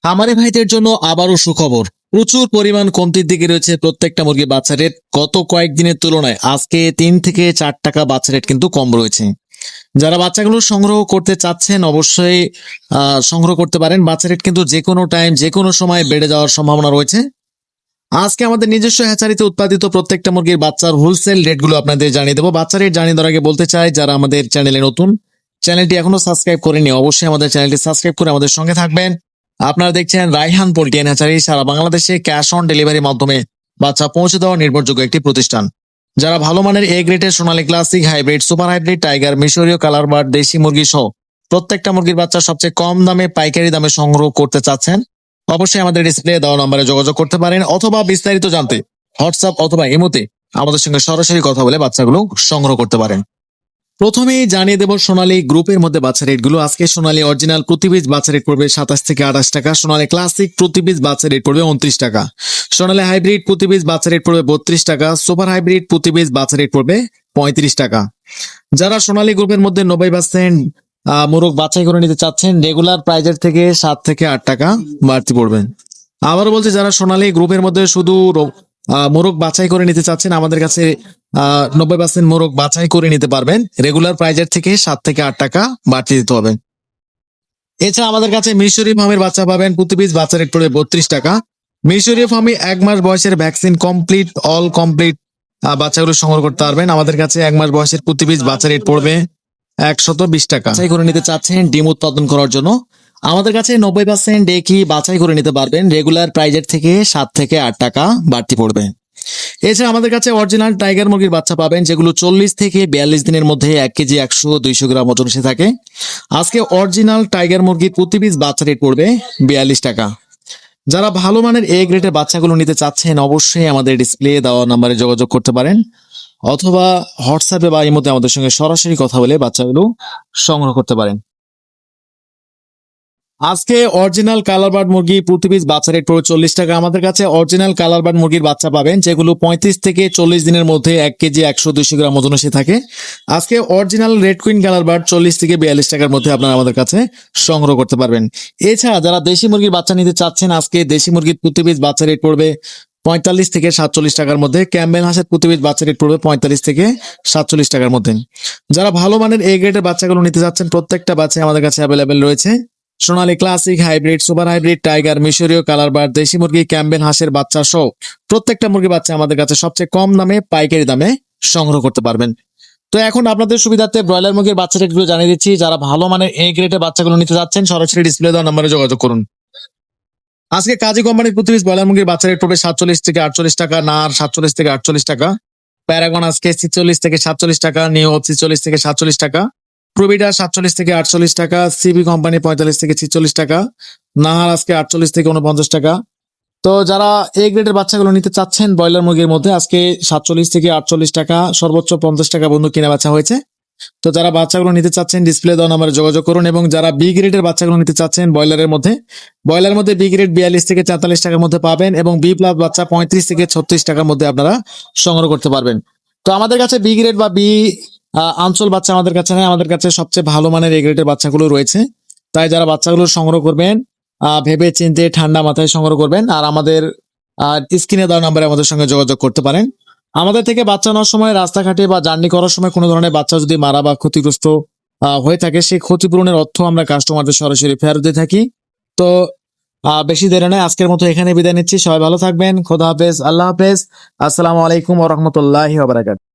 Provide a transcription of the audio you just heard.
খামারি ভাইদের জন্য আবারও সুখবর। প্রচুর পরিমাণ কমতির দিকে রয়েছে প্রত্যেকটা মুরগির বাচ্চা রেট। গত কয়েকদিনের তুলনায় আজকে 3 থেকে 4 টাকা বাচ্চা রেট কিন্তু কম রয়েছে। যারা বাচ্চাগুলো সংগ্রহ করতে চাচ্ছেন অবশ্যই সংগ্রহ করতে পারেন। বাচ্চা রেট কিন্তু যে কোনো টাইম যে কোনো সময় বেড়ে যাওয়ার সম্ভাবনা রয়েছে। আজকে আমাদের নিজস্ব হ্যাচারিতে উৎপাদিত প্রত্যেকটা মুরগির বাচ্চার হোলসেল রেটগুলো আপনাদের জানিয়ে দেবো। বাচ্চা রেট জানিয়ে দেওয়ার আগে বলতে চাই, যারা আমাদের চ্যানেলে নতুন, চ্যানেলটি এখনো সাবস্ক্রাইব করেনি, অবশ্যই আমাদের চ্যানেলটি সাবস্ক্রাইব করে আমাদের সঙ্গে থাকবেন। আপনারা দেখছেন রায়হান পোল্ট্রি অ্যান্ড হ্যাচারি, সারা বাংলাদেশে ক্যাশ অন ডেলিভারির মাধ্যমে বাচ্চা পৌঁছে দেওয়া নির্ভরযোগ্য একটি প্রতিষ্ঠান। যারা ভালো মানের এ গ্রেডের Sonali classic, hybrid, super hybrid, tiger, মিশরীয় কালার বার্ড, দেশি মুরগি সহ প্রত্যেকটা মুরগির বাচ্চা সবচেয়ে কম দামে পাইকারি দামে সংগ্রহ করতে চাচ্ছেন, অবশ্যই আমাদের ডিসপ্লে দেওয়া নম্বরে যোগাযোগ করতে পারেন, অথবা বিস্তারিত জানতে হোয়াটসঅ্যাপ অথবা ইমোতে আমাদের সঙ্গে সরাসরি কথা বলে বাচ্চাগুলো সংগ্রহ করতে পারেন। প্রথমেই জানিয়ে দেব সোনালী গ্রুপের মধ্যে বাচ্চা রেটগুলো। আজকে সোনালী অরিজিনাল প্রতি পিস বাচ্চা রেট পড়বে 27 থেকে 28 টাকা, সোনালী ক্লাসিক প্রতি পিস বাচ্চা রেট পড়বে 29 টাকা, সোনালী হাইব্রিড প্রতি পিস বাচ্চা রেট পড়বে 32 টাকা, সুপার হাইব্রিড প্রতি পিস বাচ্চা রেট পড়বে 35 টাকা। যারা সোনালী গ্রুপের মধ্যে 90% মোরগ বাছাই করে নিতে চাচ্ছেন, রেগুলার প্রাইজের থেকে 7 থেকে 8 টাকা বাড়তি পড়বেন। আবারও বলছি, যারা সোনালী গ্রুপের মধ্যে শুধু মোরগ বাছাই করে নিতে চাচ্ছেন, আমাদের কাছে 90% মোরগ বাছাই করে নিতে পারবেন। রেগুলার প্রাইজের থেকে 7 থেকে 8 টাকা বাড়তি দিতে হবে। এছাড়া আমাদের কাছে মিশরীয় ফার্মের বাচ্চা পাবেন, প্রতি পিস বাচ্চা রেট পড়বে 32 টাকা। মিশরীয় ফার্মে 1 মাস বয়সের ভ্যাকসিন কমপ্লিট, অল কমপ্লিট বাচ্চাগুলো সংগ্রহ করতে পারবেন। আমাদের কাছে 1 মাস বয়সের প্রতি পিস বাচ্চা রেট পড়বে 120 টাকা। বাছাই করে নিতে চাচ্ছেন ডিম উৎপাদন করার জন্য, আমাদের কাছে 90% ডেকি বাছাই করে নিতে পারবেন। রেগুলার প্রাইজের থেকে 7 থেকে 8 টাকা বাড়তি পড়বে। এছাড়া আমাদের কাছে অরিজিনাল টাইগার মুরগির বাচ্চা পাবেন, যেগুলো 40 থেকে 42 দিনের মধ্যে 1 কেজি 100-200 গ্রাম ওজন এসে থাকে। আজকে অরিজিনাল টাইগার মুরগির প্রতি পিস বাচ্চা রেট পড়বে 42 টাকা। যারা ভালো মানের এ গ্রেডের বাচ্চাগুলো নিতে চাচ্ছেন, অবশ্যই আমাদের ডিসপ্লে দেওয়া নাম্বারে যোগাযোগ করতে পারেন, অথবা হোয়াটসঅ্যাপে বা ইমোতে আমাদের সঙ্গে সরাসরি কথা বলে বাচ্চাগুলো সংগ্রহ করতে পারেন। আজকে অরিজিনাল কালার বার্ড মুরগি প্রতি পিস বাচ্চা রেট পড়বে 40 টাকা। আমাদের কাছে অরিজিনাল কালার বার্ড মুরগির বাচ্চা পাবেন, যেগুলো 35 থেকে 40 দিনের মধ্যে 1 কেজি 100-200 গ্রাম ওজন এসে থাকে। আজকে original red queen colour bird 40 থেকে 42 টাকার মধ্যে আপনারা আমাদের কাছে সংগ্রহ করতে পারবেন। এছাড়া যারা দেশি মুরগির বাচ্চা নিতে চাচ্ছেন, আজকে দেশি মুরগির প্রতি পিস বাচ্চা রেট পড়বে 45 থেকে 47 টাকার মধ্যে। ক্যাম্বেল হাঁসের প্রতি পিস বাচ্চা রেট পড়বে 45 থেকে 47 টাকার মধ্যে। যারা ভালো মানের এ গ্রেডের বাচ্চাগুলো নিতে চাচ্ছেন, প্রত্যেকটা বাচ্চা আমাদের কাছে অ্যাভেলেবেল রয়েছে। Sonali classic, hybrid, super hybrid, tiger, মিশরীয় কালার বার্ড, দেশি মুরগি, ক্যাম্বেল হাঁসের বাচ্চা সহ প্রত্যেকটা মুরগির বাচ্চা আমাদের কাছে সবচেয়ে কম দামে পাইকারি দামে সংগ্রহ করতে পারবেন। তো এখন আপনাদের সুবিধার্থে ব্রয়লার মুরগির বাচ্চা রেটগুলো জানিয়ে দিচ্ছি। যারা ভালো মানের এ গ্রেডের বাচ্চাগুলো নিতে যাচ্ছেন, সরাসরি ডিসপ্লে দেওয়া নম্বরে যোগাযোগ করুন। আজকে কাজী কোম্পানির প্রতি পিস ব্রয়লার মুরগির বাচ্চা রেট পড়বে 47 থেকে 48 টাকা, নার 47 থেকে 48 টাকা, প্যারাগন আজকে 46 থেকে 47 টাকা, নিও 46 থেকে 47 টাকা, প্রবিডা 47 থেকে 48 টাকা, সিবি কোম্পানি 45 থেকে 46 টাকা, নাহার আজকে 48 থেকে 49 টাকা। তো যারা এ গ্রেডের বাচ্চাগুলো নিতে চাচ্ছেন ব্রয়লার মুরগির মধ্যে, আজকে 47 থেকে 48 টাকা, সর্বোচ্চ 50 টাকা বন্ধু কিনা বাচ্চা হয়েছে। তো যারা বাচ্চাগুলো নিতে চাচ্ছেন, ডিসপ্লে দেওয়া নাম্বারে যোগাযোগ করুন। এবং যারা বি গ্রেডের বাচ্চাগুলো নিতে চাচ্ছেন ব্রয়লারের মধ্যে বি গ্রেড 42 থেকে 43 টাকার মধ্যে পাবেন, এবং বি প্লাস বাচ্চা 35 থেকে 36 টাকার মধ্যে আপনারা সংগ্রহ করতে পারবেন। তো আমাদের কাছে বি গ্রেড বা বি আঞ্চল বাচ্চা আমাদের কাছে নেই, আমাদের কাছে সবচেয়ে ভালো মানের এ গ্রেডের বাচ্চাগুলো রয়েছে। তাই যারা বাচ্চাগুলো সংগ্রহ করবেন, ভেবে চিন্তে ঠান্ডা মাথায় সংগ্রহ করবেন। আর আমাদের স্ক্রিনে দেওয়া নাম্বারে আমাদের সঙ্গে যোগাযোগ করতে পারেন। আমাদের থেকে বাচ্চা নেওয়ার সময়, রাস্তাঘাটে বা জার্নি করার সময় কোনো ধরনের বাচ্চা যদি মারা বা ক্ষতিগ্রস্ত হয়ে থাকে, সেই ক্ষতিপূরণের অর্থ আমরা কাস্টমারদের সরাসরি ফেরত দিয়ে থাকি। তো বেশি দেরি নয়, আজকের মতো এখানে বিদায় নিচ্ছি। সবাই ভালো থাকবেন। খোদা হাফেজ, আল্লাহ হাফেজ, আসসালামু আলাইকুম ওয়া রাহমাতুল্লাহি ওয়া বারাকাতুহু।